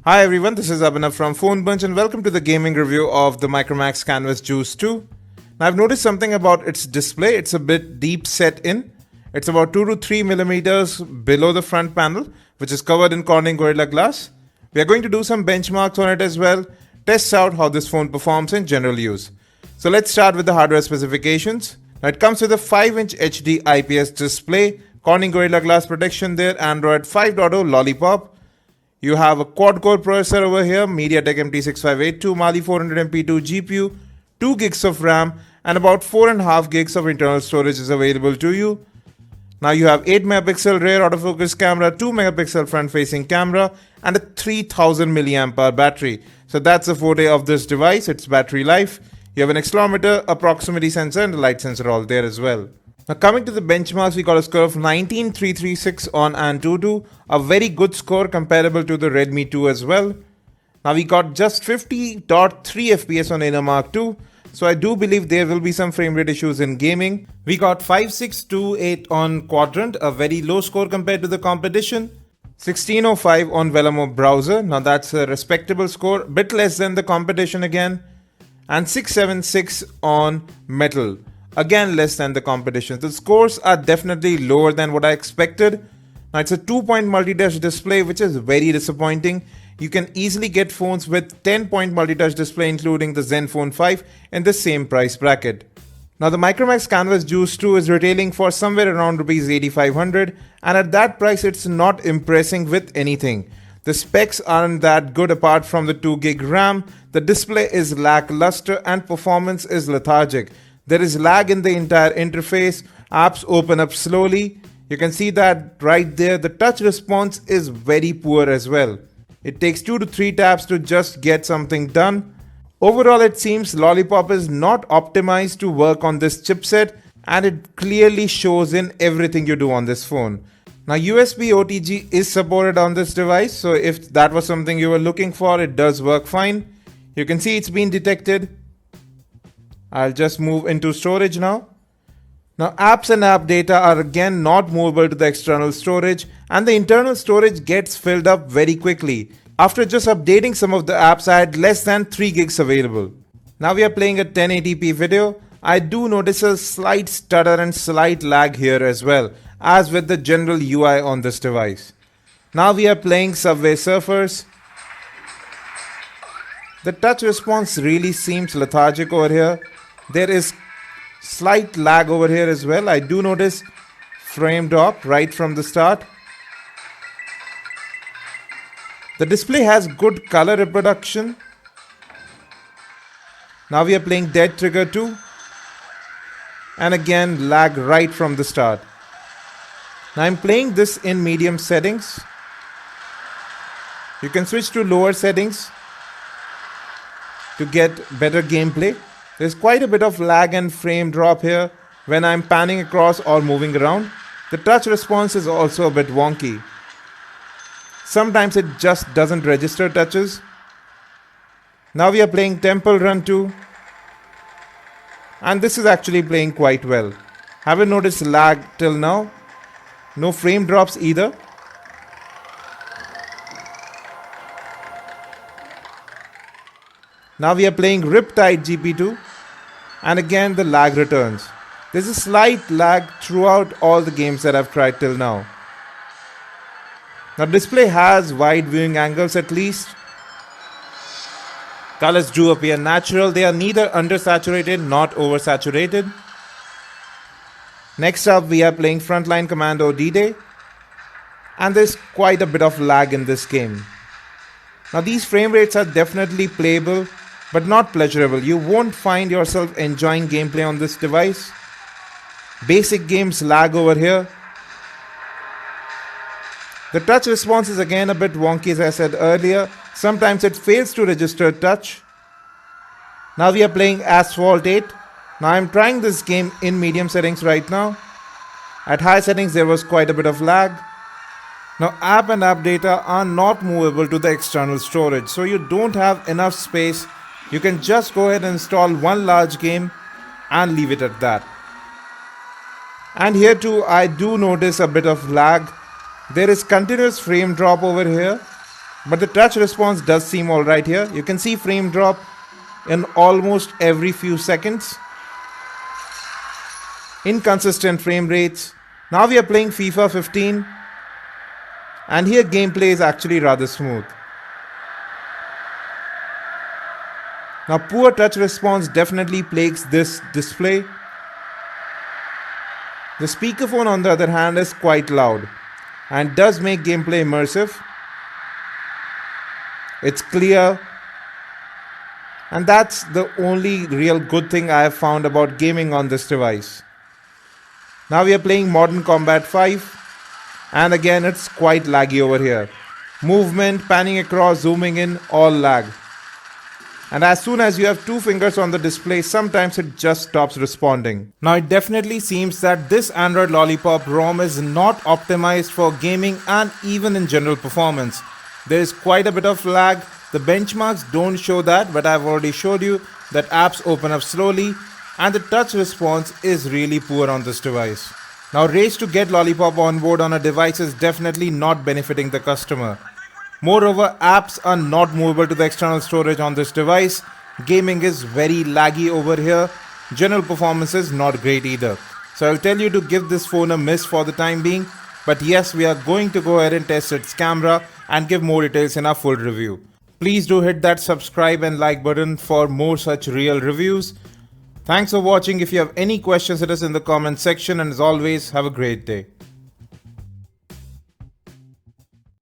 Hi everyone, this is Abhinav from PhoneBunch and welcome to the gaming review of the Micromax Canvas Juice 2. Now I've noticed something about its display. It's a bit deep set in. It's about 2 to 3 millimeters below the front panel, which is covered in Corning Gorilla Glass. We are going to do some benchmarks on it as well, test out how this phone performs in general use. So let's start with the hardware specifications. Now it comes with a 5-inch HD IPS display, Corning Gorilla Glass protection there, Android 5.0 Lollipop. You have a quad-core processor over here, MediaTek MT6582, Mali 400MP2 GPU, 2 gigs of RAM, and about 4.5 gigs of internal storage is available to you. Now you have 8 megapixel rear autofocus camera, 2 megapixel front-facing camera, and a 3000 mAh battery. So that's the forte of this device, its battery life. You have an accelerometer, a proximity sensor, and a light sensor all there as well. Now coming to the benchmarks, we got a score of 19336 on AnTuTu, a very good score comparable to the Redmi 2 as well. Now we got just 50.3 FPS on NenaMark 2, so I do believe there will be some frame rate issues in gaming. We got 5628 on Quadrant, a very low score compared to the competition. 1605 on Velamo browser, now that's a respectable score, bit less than the competition again. And 676 on Metal. Again less than the competition. The scores are definitely lower than what I expected. Now it's a 2-point multi-touch display, which is very disappointing. You can easily get phones with 10-point multi-touch display including the Zenfone 5 in the same price bracket. Now the Micromax Canvas Juice 2 is retailing for somewhere around Rs 8500 and at that price it's not impressing with anything. The specs aren't that good apart from the 2 gig RAM, the display is lackluster and performance is lethargic. There is lag in the entire interface, apps open up slowly. You can see that right there, the touch response is very poor as well. It takes 2 to 3 taps to just get something done. Overall, it seems Lollipop is not optimized to work on this chipset and it clearly shows in everything you do on this phone. Now USB OTG is supported on this device, so if that was something you were looking for, it does work fine. You can see it's been detected. I'll just move into storage now. Now apps and app data are again not movable to the external storage and the internal storage gets filled up very quickly. After just updating some of the apps, I had less than 3 gigs available. Now we are playing a 1080p video. I do notice a slight stutter and slight lag here as well, as with the general UI on this device. Now we are playing Subway Surfers. The touch response really seems lethargic over here. There is slight lag over here as well. I do notice frame drop right from the start. The display has good color reproduction. Now we are playing Dead Trigger 2. And again lag right from the start. Now I'm playing this in medium settings. You can switch to lower settings to get better gameplay. There's quite a bit of lag and frame drop here when I'm panning across or moving around. The touch response is also a bit wonky. Sometimes it just doesn't register touches. Now we are playing Temple Run 2. And this is actually playing quite well. Haven't noticed lag till now. No frame drops either. Now we are playing Riptide GP2 and again the lag returns. There's a slight lag throughout all the games that I've tried till now. Now display has wide viewing angles at least. Colors do appear natural. They are neither undersaturated nor oversaturated. Next up we are playing Frontline Commando D-Day and there's quite a bit of lag in this game. Now these frame rates are definitely playable but not pleasurable. You won't find yourself enjoying gameplay on this device. Basic games lag over here. The touch response is again a bit wonky as I said earlier. Sometimes it fails to register touch. Now we are playing Asphalt 8. Now I'm trying this game in medium settings right now. At high settings there was quite a bit of lag. Now app and app data are not movable to the external storage, so you don't have enough space. You can just go ahead and install one large game and leave it at that. And here too I do notice a bit of lag. There is continuous frame drop over here. But the touch response does seem alright here. You can see frame drop in almost every few seconds. Inconsistent frame rates. Now we are playing FIFA 15 and here gameplay is actually rather smooth. Now poor touch response definitely plagues this display. The speakerphone on the other hand is quite loud and does make gameplay immersive. It's clear, and that's the only real good thing I have found about gaming on this device. Now we are playing Modern Combat 5 and again it's quite laggy over here. Movement, panning across, zooming in, all lag. And as soon as you have two fingers on the display, sometimes it just stops responding. Now it definitely seems that this Android Lollipop ROM is not optimized for gaming and even in general performance. There is quite a bit of lag. The benchmarks don't show that, but I've already showed you that apps open up slowly and the touch response is really poor on this device. Now race to get Lollipop on board on a device is definitely not benefiting the customer. Moreover, apps are not movable to the external storage on this device. Gaming is very laggy over here. General performance is not great either. So I'll tell you to give this phone a miss for the time being. But yes, we are going to go ahead and test its camera and give more details in our full review. Please do hit that subscribe and like button for more such real reviews. Thanks for watching. If you have any questions, hit us in the comment section, and as always, have a great day.